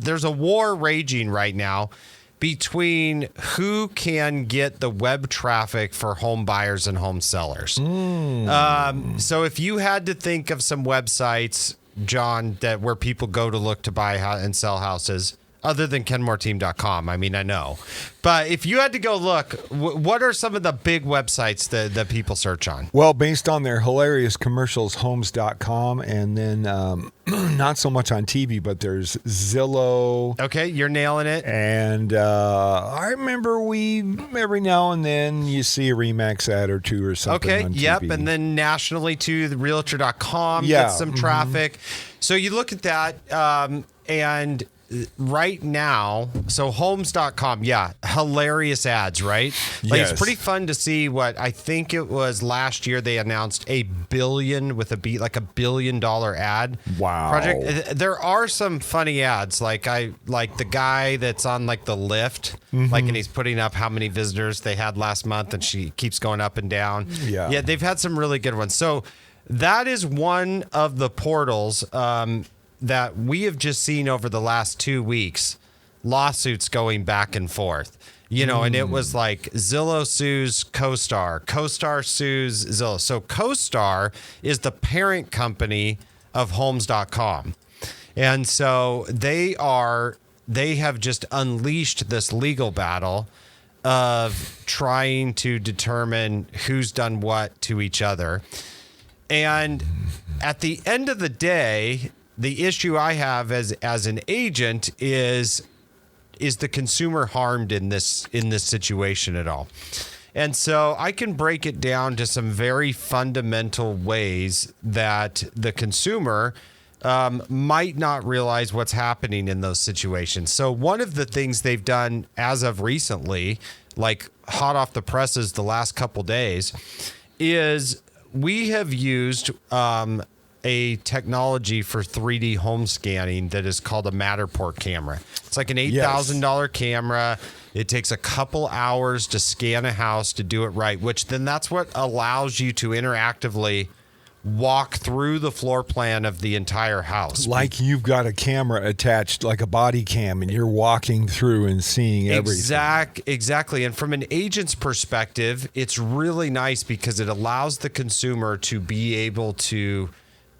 there's a war raging right now between who can get the web traffic for home buyers and home sellers. So if you had to think of some websites, John, that where people go to look to buy and sell houses, other than kenmoreteam.com, I mean, I know. But if you had to go look, what are some of the big websites that people search on? Well, based on their hilarious commercials, homes.com, and then not so much on TV, but there's Zillow. Okay, you're nailing it. And I remember every now and then you see a Remax ad or two or something on TV. Yep, and then nationally too, the realtor.com gets some traffic. So you look at that, and right now, so homes.com, hilarious ads, right? Like yes. It's pretty fun to see what I think it was last year they announced $1 billion with a beat, like $1 billion ad project. There are some funny ads, like the guy that's on like the lift, like, and he's putting up how many visitors they had last month, and she keeps going up and down. Yeah, they've had some really good ones. So that is one of the portals that we have just seen over the last 2 weeks, lawsuits going back and forth, and it was like Zillow sues Costar, Costar sues Zillow. So Costar is the parent company of homes.com. And so they have just unleashed this legal battle of trying to determine who's done what to each other. And at the end of the day, the issue I have as an agent is the consumer harmed in this situation at all? And so I can break it down to some very fundamental ways that the consumer might not realize what's happening in those situations. So one of the things they've done as of recently, like hot off the presses the last couple days, is we have used a technology for 3D home scanning that is called a Matterport camera. It's like an $8,000 camera. It takes a couple hours to scan a house to do it right, which then that's what allows you to interactively walk through the floor plan of the entire house. Like you've got a camera attached, like a body cam, and you're walking through and seeing everything. Exactly. And from an agent's perspective, it's really nice because it allows the consumer to be able to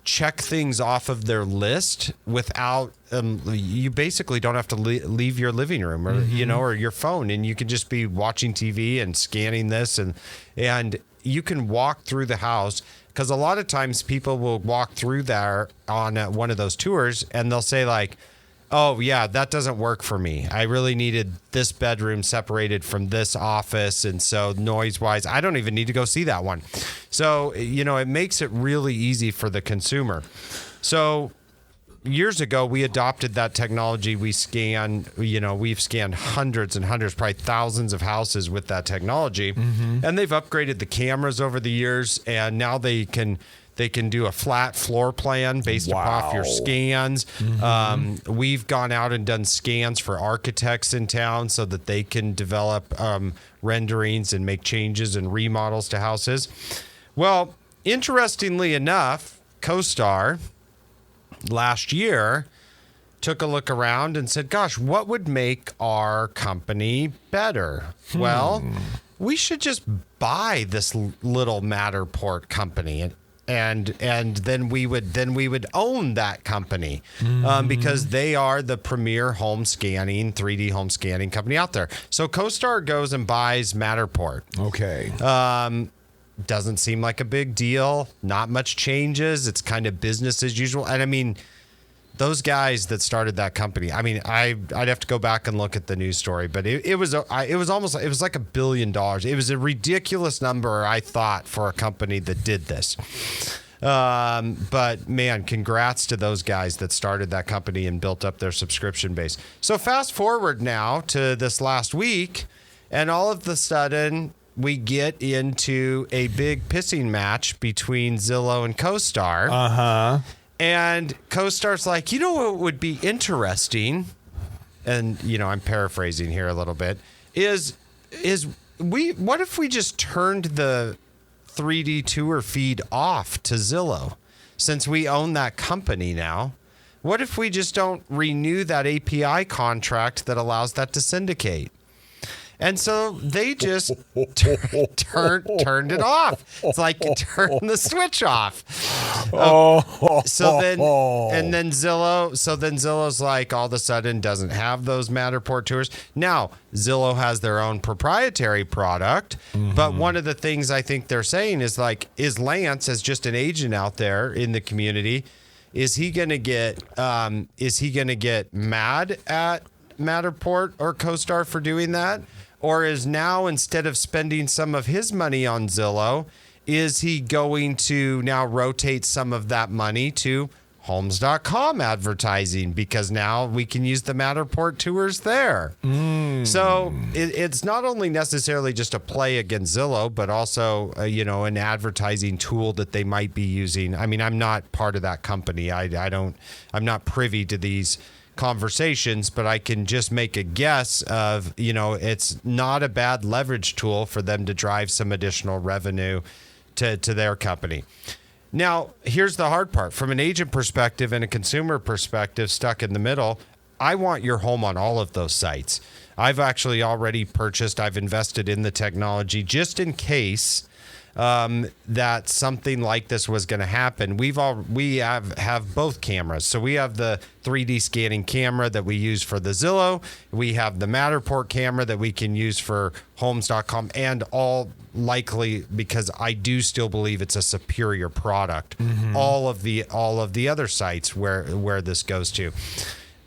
check things off of their list without you basically don't have to leave your living room or or your phone, and you can just be watching TV and scanning this, and you can walk through the house, because a lot of times people will walk through there on one of those tours and they'll say like, oh yeah, that doesn't work for me. I really needed this bedroom separated from this office. And so noise wise, I don't even need to go see that one. So, it makes it really easy for the consumer. So years ago, we adopted that technology. We've scanned hundreds and hundreds, probably thousands of houses with that technology. And they've upgraded the cameras over the years. And now they can do a flat floor plan based off your scans. We've gone out and done scans for architects in town so that they can develop renderings and make changes and remodels to houses. Well, interestingly enough, Costar last year took a look around and said, gosh, what would make our company better? Well, we should just buy this little Matterport company and then we would own that company because they are the premier 3D home scanning company out there. So Costar goes and buys Matterport. Okay. Doesn't seem like a big deal. Not much changes. It's kind of business as usual. And I mean, those guys that started that company, I mean, I'd have to go back and look at the news story, but it was like $1 billion. It was a ridiculous number, I thought, for a company that did this. But man, congrats to those guys that started that company and built up their subscription base. So fast forward now to this last week, and all of a sudden we get into a big pissing match between Zillow and Costar. And Costar's like, what would be interesting, and I'm paraphrasing here a little bit, is what if we just turned the 3D tour feed off to Zillow, since we own that company now? What if we just don't renew that API contract that allows that to syndicate? And so they just turned it off. It's like you turn the switch off. So then Zillow's like all of a sudden doesn't have those Matterport tours. Now Zillow has their own proprietary product, but one of the things I think they're saying is like, is Lance as just an agent out there in the community? Is he gonna get mad at Matterport or CoStar for doing that? Or is now, instead of spending some of his money on Zillow, is he going to now rotate some of that money to Homes.com advertising? Because now we can use the Matterport tours there. So it's not only necessarily just a play against Zillow, but also, an advertising tool that they might be using. I mean, I'm not part of that company. I'm not privy to these conversations, but I can just make a guess of, it's not a bad leverage tool for them to drive some additional revenue to their company. Now, here's the hard part. From an agent perspective and a consumer perspective, stuck in the middle, I want your home on all of those sites. I've actually already I've invested in the technology just in case that something like this was going to happen. We have both cameras. So we have the 3D scanning camera that we use for the Zillow. We have the Matterport camera that we can use for Homes.com, and all likely, because I do still believe it's a superior product, all of the other sites where this goes to.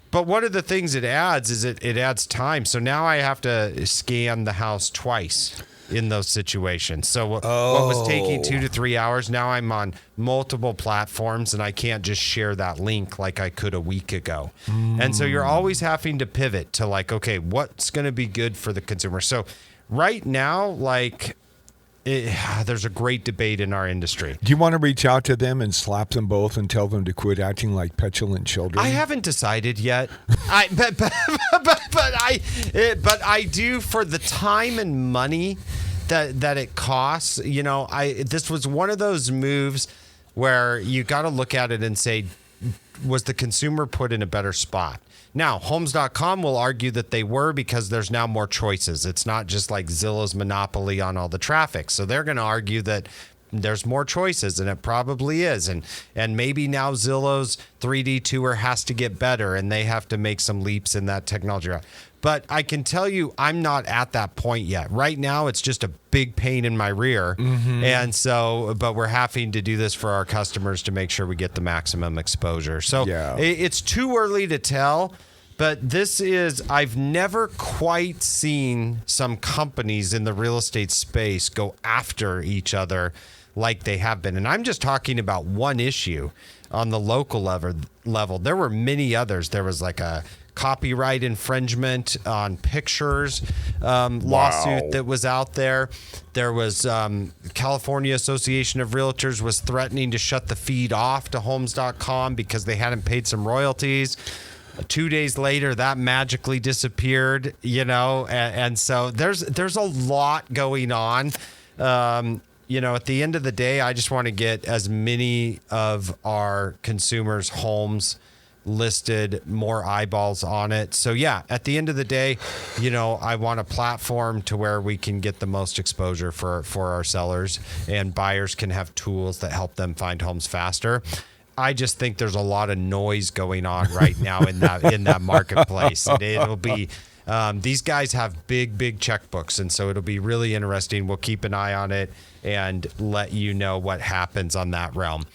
But one of the things it adds is it adds time. So now I have to scan the house twice in those situations. So what was taking 2 to 3 hours, now I'm on multiple platforms and I can't just share that link like I could a week ago. And so you're always having to pivot to like, okay, what's going to be good for the consumer? So right now, there's a great debate in our industry. Do you want to reach out to them and slap them both and tell them to quit acting like petulant children? I haven't decided yet. But I do, for the time and money that it costs. This was one of those moves where you got to look at it and say, was the consumer put in a better spot? Now, Homes.com will argue that they were, because there's now more choices. It's not just like Zillow's monopoly on all the traffic. So they're going to argue that there's more choices, and it probably is. And maybe now Zillow's 3D tour has to get better, and they have to make some leaps in that technology. But I can tell you, I'm not at that point yet. Right now, it's just a big pain in my rear. And so, but we're having to do this for our customers to make sure we get the maximum exposure. So it's too early to tell. But I've never quite seen some companies in the real estate space go after each other like they have been. And I'm just talking about one issue on the local level. There were many others. There was like a copyright infringement on pictures lawsuit that was out there. There was California Association of Realtors was threatening to shut the feed off to Homes.com because they hadn't paid some royalties. 2 days later, that magically disappeared, and so there's a lot going on. At the end of the day, I just want to get as many of our consumers' homes listed, more eyeballs on it. So at the end of the day, I want a platform to where we can get the most exposure for our sellers, and buyers can have tools that help them find homes faster. I just think there's a lot of noise going on right now in that marketplace. And it'll be these guys have big checkbooks, and so it'll be really interesting. We'll keep an eye on it and let you know what happens on that realm.